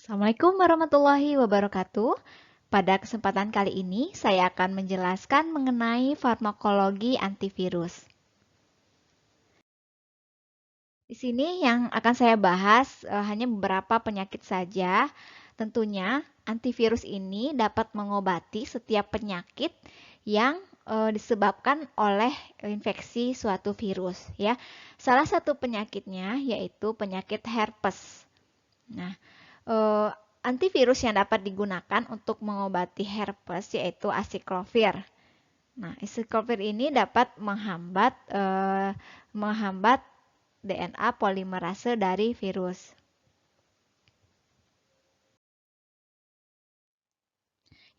Assalamualaikum warahmatullahi wabarakatuh. Pada kesempatan kali ini, saya akan menjelaskan mengenai farmakologi antivirus. Di sini yang akan saya bahas hanya beberapa penyakit saja. Tentunya, antivirus ini dapat mengobati setiap penyakit yang disebabkan oleh infeksi suatu virus, ya. Salah satu penyakitnya yaitu penyakit herpes. Nah, eh, antivirus yang dapat digunakan untuk mengobati herpes yaitu acyclovir. Nah, acyclovir ini dapat menghambat DNA polimerase dari virus.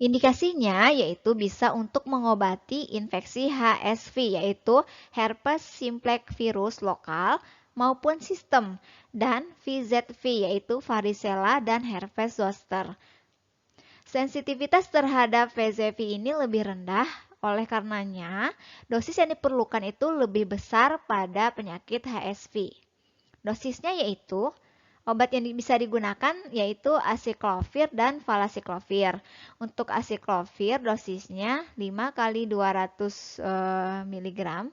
Indikasinya yaitu bisa untuk mengobati infeksi HSV yaitu herpes simplex virus lokal maupun sistem dan VZV yaitu varicella dan herpes zoster. Sensitivitas terhadap VZV ini lebih rendah, oleh karenanya dosis yang diperlukan itu lebih besar pada penyakit HSV. Dosisnya yaitu obat yang bisa digunakan yaitu acyclovir dan valacyclovir. Untuk acyclovir dosisnya 5 kali 200 mg.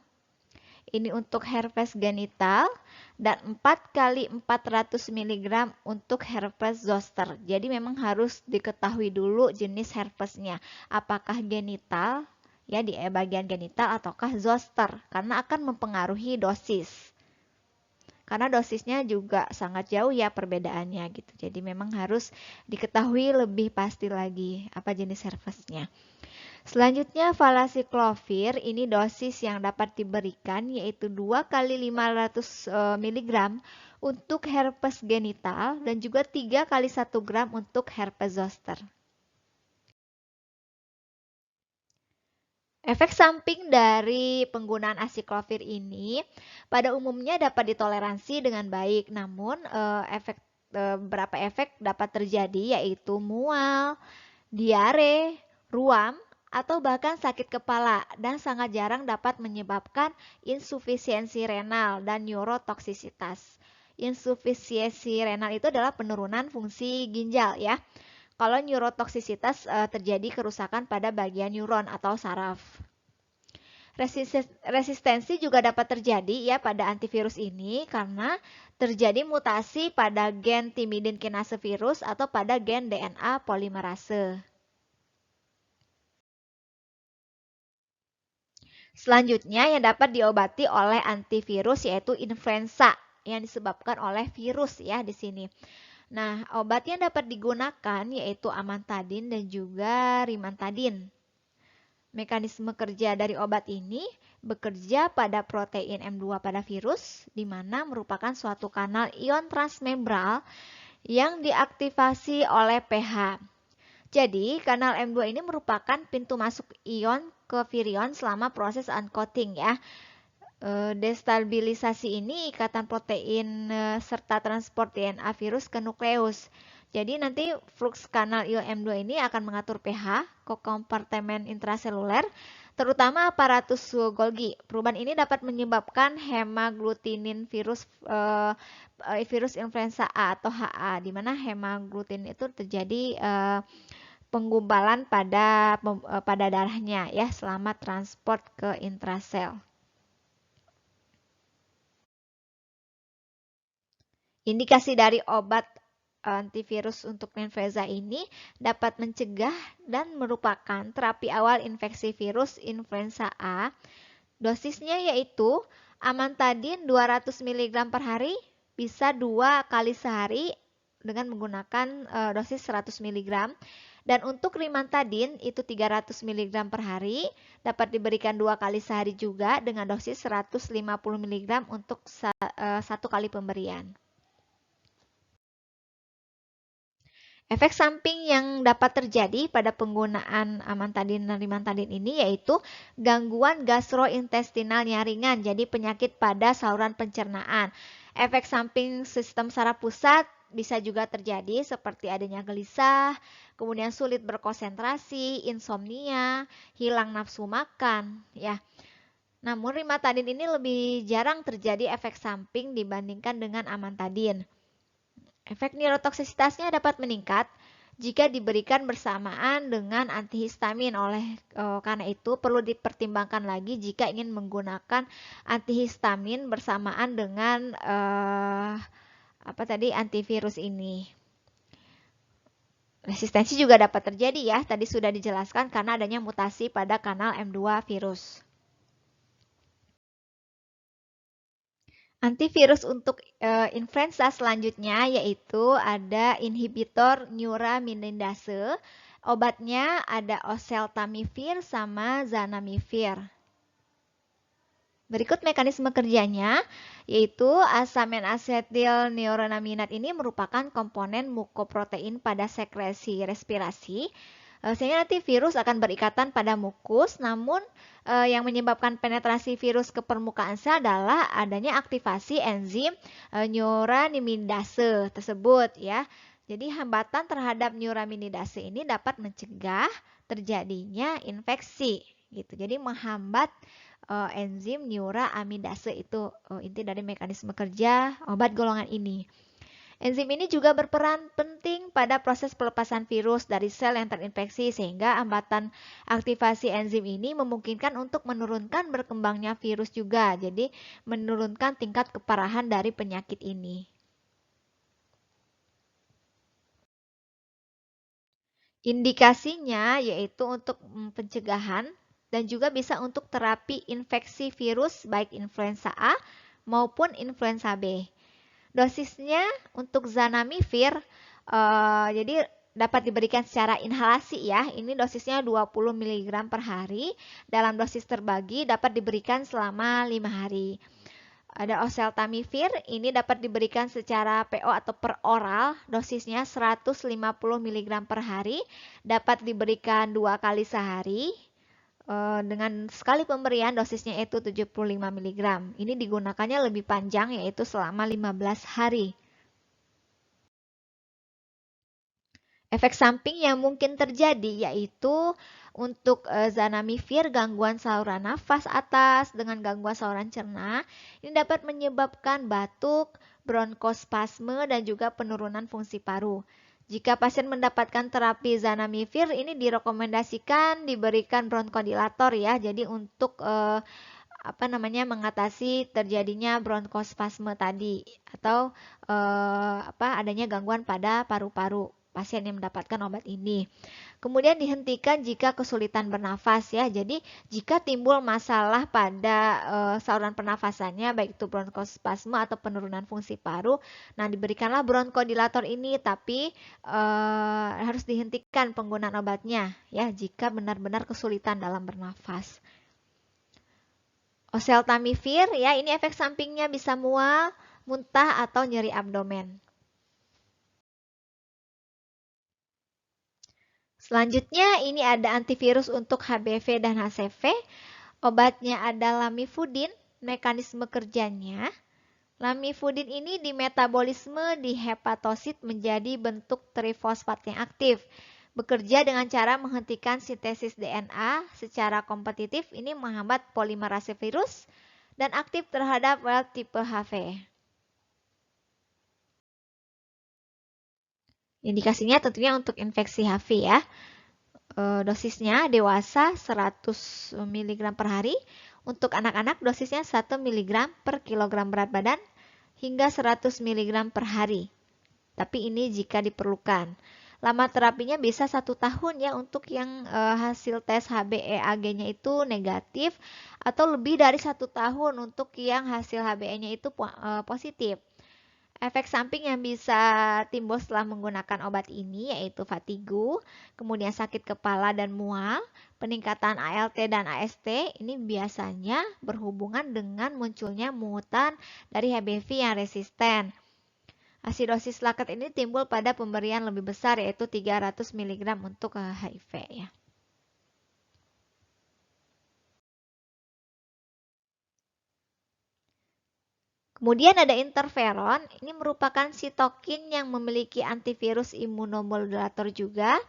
Ini untuk herpes genital dan 4 kali 400 mg untuk herpes zoster. Jadi memang harus diketahui dulu jenis herpesnya. Apakah genital ya di bagian genital ataukah zoster karena akan mempengaruhi dosis. Karena dosisnya juga sangat jauh ya perbedaannya gitu. Jadi memang harus diketahui lebih pasti lagi apa jenis herpesnya. Selanjutnya valacyclovir ini dosis yang dapat diberikan yaitu 2 kali 500 mg untuk herpes genital dan juga 3 kali 1 gram untuk herpes zoster. Efek samping dari penggunaan acyclovir ini pada umumnya dapat ditoleransi dengan baik, namun beberapa efek dapat terjadi yaitu mual, diare, ruam, atau bahkan sakit kepala dan sangat jarang dapat menyebabkan insufisiensi renal dan neurotoksisitas. Insufisiensi renal itu adalah penurunan fungsi ginjal ya. Kalau neurotoksisitas terjadi kerusakan pada bagian neuron atau saraf. Resistensi juga dapat terjadi ya pada antivirus ini karena terjadi mutasi pada gen timidin kinase virus atau pada gen DNA polimerase. Selanjutnya yang dapat diobati oleh antivirus yaitu influenza yang disebabkan oleh virus ya di sini. Nah, obat yang dapat digunakan yaitu amantadin dan juga rimantadin. Mekanisme kerja dari obat ini bekerja pada protein M2 pada virus, di mana merupakan suatu kanal ion transmembral yang diaktifasi oleh pH. Jadi, kanal M2 ini merupakan pintu masuk ion ke virion selama proses uncoating ya. Destabilisasi ini ikatan protein serta transport DNA virus ke nukleus. Jadi nanti flux kanal ion M2 ini akan mengatur pH ke kompartemen intraseluler, terutama aparatus Golgi. Perubahan ini dapat menyebabkan hemaglutinin virus influenza A atau HA, di mana hemaglutinin itu terjadi penggumpalan pada darahnya ya selama transport ke intrasel. Indikasi dari obat antivirus untuk influenza ini dapat mencegah dan merupakan terapi awal infeksi virus influenza A. Dosisnya yaitu amantadin 200 mg per hari bisa 2 kali sehari dengan menggunakan dosis 100 mg. Dan untuk rimantadin itu 300 mg per hari dapat diberikan 2 kali sehari juga dengan dosis 150 mg untuk satu kali pemberian. Efek samping yang dapat terjadi pada penggunaan amantadin dan rimantadin ini yaitu gangguan gastrointestinal yang ringan, jadi penyakit pada saluran pencernaan. Efek samping sistem saraf pusat bisa juga terjadi seperti adanya gelisah, kemudian sulit berkonsentrasi, insomnia, hilang nafsu makan, ya. Namun rimantadin ini lebih jarang terjadi efek samping dibandingkan dengan amantadin. Efek neurotoksisitasnya dapat meningkat jika diberikan bersamaan dengan antihistamin. Karena itu perlu dipertimbangkan lagi jika ingin menggunakan antihistamin bersamaan dengan antivirus ini. Resistensi juga dapat terjadi ya, tadi sudah dijelaskan karena adanya mutasi pada kanal M2 virus. Antivirus untuk influenza selanjutnya yaitu ada inhibitor neuraminidase. Obatnya ada oseltamivir sama zanamivir. Berikut mekanisme kerjanya, yaitu asamin asetil neuronaminat ini merupakan komponen mukoprotein pada sekresi respirasi, sehingga nanti virus akan berikatan pada mukus, namun yang menyebabkan penetrasi virus ke permukaan sel adalah adanya aktivasi enzim neuraminidase tersebut ya. Jadi hambatan terhadap neuraminidase ini dapat mencegah terjadinya infeksi gitu. Jadi menghambat enzim neuraminidase itu inti dari mekanisme kerja obat golongan ini. Enzim ini juga berperan penting pada proses pelepasan virus dari sel yang terinfeksi sehingga hambatan aktivasi enzim ini memungkinkan untuk menurunkan berkembangnya virus juga. Jadi menurunkan tingkat keparahan dari penyakit ini. Indikasinya yaitu untuk pencegahan dan juga bisa untuk terapi infeksi virus baik influenza A maupun influenza B. Dosisnya untuk zanamivir jadi dapat diberikan secara inhalasi ya. Ini dosisnya 20 mg per hari. Dalam dosis terbagi dapat diberikan selama 5 hari. Ada oseltamivir, ini dapat diberikan secara PO atau per oral, dosisnya 150 mg per hari, dapat diberikan 2 kali sehari, dengan sekali pemberian dosisnya itu 75 mg. Ini digunakannya lebih panjang yaitu selama 15 hari. Efek samping yang mungkin terjadi yaitu untuk zanamivir gangguan saluran nafas atas dengan gangguan saluran cerna. Ini dapat menyebabkan batuk, bronkospasme dan juga penurunan fungsi paru. Jika pasien mendapatkan terapi zanamivir ini direkomendasikan diberikan bronkodilator ya. Jadi untuk mengatasi terjadinya bronkospasme tadi atau adanya gangguan pada paru-paru pasien yang mendapatkan obat ini. Kemudian dihentikan jika kesulitan bernafas ya. Jadi jika timbul masalah pada saluran pernafasannya baik itu bronkospasme atau penurunan fungsi paru, nah diberikanlah bronkodilator ini tapi harus dihentikan penggunaan obatnya ya jika benar-benar kesulitan dalam bernafas. Oseltamivir ya, ini efek sampingnya bisa mual, muntah atau nyeri abdomen. Selanjutnya ini ada antivirus untuk HBV dan HCV. Obatnya ada lamivudin. Mekanisme kerjanya, lamivudin ini di metabolisme di hepatosit menjadi bentuk trifosfat yang aktif. Bekerja dengan cara menghentikan sintesis DNA secara kompetitif, ini menghambat polimerase virus dan aktif terhadap wild type HV. Indikasinya tentunya untuk infeksi HIV ya. Dosisnya dewasa 100 mg per hari. Untuk anak-anak dosisnya 1 mg per kilogram berat badan hingga 100 mg per hari. Tapi ini jika diperlukan. Lama terapinya bisa 1 tahun ya untuk yang hasil tes HbEAg-nya itu negatif atau lebih dari 1 tahun untuk yang hasil HbE-nya itu positif. Efek samping yang bisa timbul setelah menggunakan obat ini yaitu fatigu, kemudian sakit kepala dan mual, peningkatan ALT dan AST, ini biasanya berhubungan dengan munculnya mutan dari HBV yang resisten. Asidosis laket ini timbul pada pemberian lebih besar yaitu 300 mg untuk HIV ya. Kemudian ada interferon, ini merupakan sitokin yang memiliki antivirus imunomodulator juga.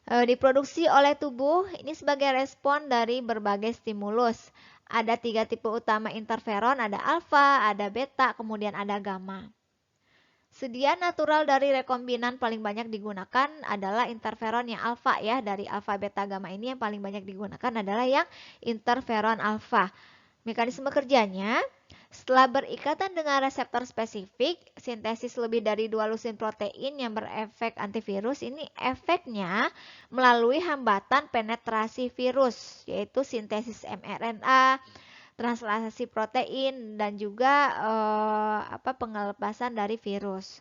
Diproduksi oleh tubuh, ini sebagai respon dari berbagai stimulus. Ada 3 tipe utama interferon, ada alfa, ada beta, kemudian ada gamma. Sedia natural dari rekombinan paling banyak digunakan adalah interferon yang alfa ya. Dari alfa beta gamma ini yang paling banyak digunakan adalah yang interferon alfa. Mekanisme kerjanya, setelah berikatan dengan reseptor spesifik, sintesis lebih dari 2 lusin protein yang berefek antivirus ini efeknya melalui hambatan penetrasi virus, yaitu sintesis mRNA, translasi protein, dan juga pengelepasan dari virus.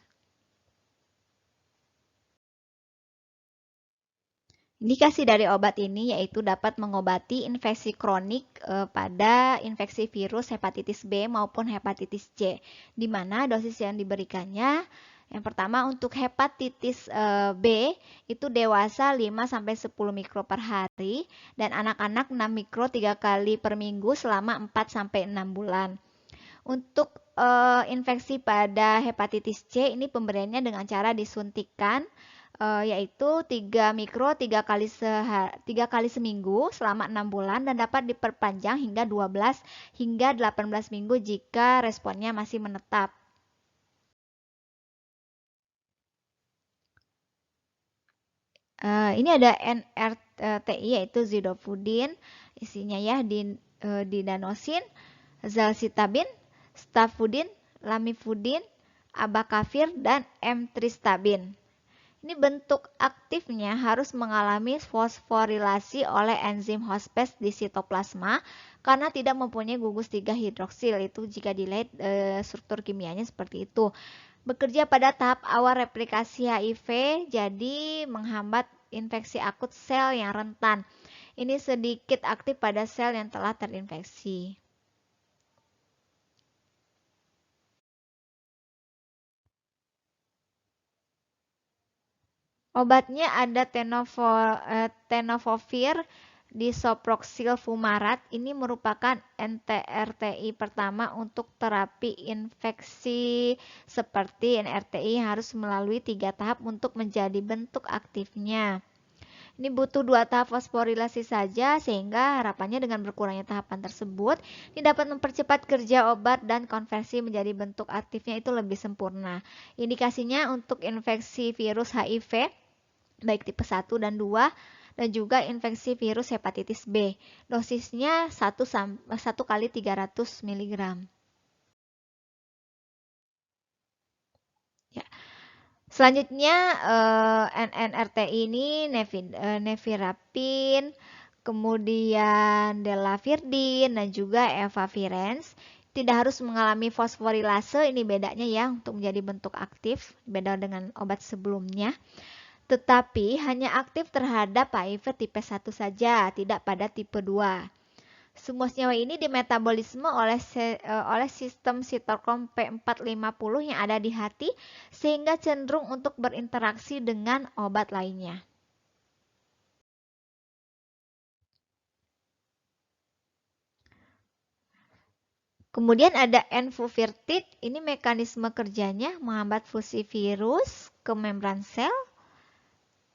Indikasi dari obat ini yaitu dapat mengobati infeksi kronik pada infeksi virus hepatitis B maupun hepatitis C, di mana dosis yang diberikannya yang pertama untuk hepatitis B itu dewasa 5-10 mikro per hari dan anak-anak 6 mikro 3 kali per minggu selama 4-6 bulan. Untuk infeksi pada hepatitis C ini pemberiannya dengan cara disuntikan yaitu 3 mikro 3 kali seminggu selama 6 bulan dan dapat diperpanjang hingga 12 hingga 18 minggu jika responnya masih menetap. Ini ada NRTI yaitu zidofudin, isinya ya didanosin, zalcitabin, stafudin, lamivudin, abacavir, dan emtricitabine. Ini bentuk aktifnya harus mengalami fosforilasi oleh enzim hospase di sitoplasma karena tidak mempunyai gugus 3 hidroksil. Itu jika dilihat struktur kimianya seperti itu. Bekerja pada tahap awal replikasi HIV, jadi menghambat infeksi akut sel yang rentan. Ini sedikit aktif pada sel yang telah terinfeksi. Obatnya ada tenofovir disoproxil fumarat. Ini merupakan NRTI pertama untuk terapi infeksi seperti NRTI harus melalui 3 tahap untuk menjadi bentuk aktifnya. Ini butuh 2 tahap fosforilasi saja sehingga harapannya dengan berkurangnya tahapan tersebut ini dapat mempercepat kerja obat dan konversi menjadi bentuk aktifnya itu lebih sempurna. Indikasinya untuk infeksi virus HIV baik tipe 1 dan 2 dan juga infeksi virus hepatitis B. Dosisnya 1 kali 300 mg. Ya. Selanjutnya NNRTI ini nevirapin, kemudian delafirdin dan juga efavirenz. Tidak harus mengalami fosforilase, ini bedanya ya untuk menjadi bentuk aktif, beda dengan obat sebelumnya. Tetapi hanya aktif terhadap HIV tipe 1 saja, tidak pada tipe 2. Semua senyawa ini dimetabolisme oleh sistem sitokrom P450 yang ada di hati sehingga cenderung untuk berinteraksi dengan obat lainnya. Kemudian ada enfuvirtid, ini mekanisme kerjanya menghambat fusi virus ke membran sel.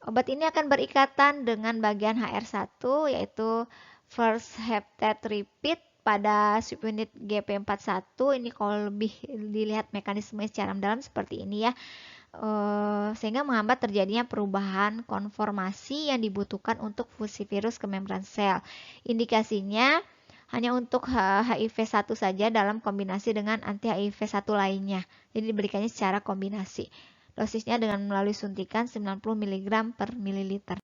Obat ini akan berikatan dengan bagian HR1 yaitu first heptade repeat pada subunit GP41. Ini kalau lebih dilihat mekanisme secara mendalam seperti ini ya. Sehingga menghambat terjadinya perubahan konformasi yang dibutuhkan untuk fusi virus ke membran sel. Indikasinya hanya untuk HIV1 saja dalam kombinasi dengan anti HIV1 lainnya. Jadi diberikannya secara kombinasi. Dosisnya dengan melalui suntikan 90 mg per mililiter.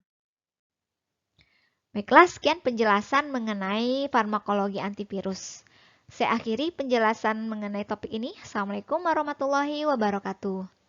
Baiklah, sekian penjelasan mengenai farmakologi antivirus. Saya akhiri penjelasan mengenai topik ini. Assalamualaikum warahmatullahi wabarakatuh.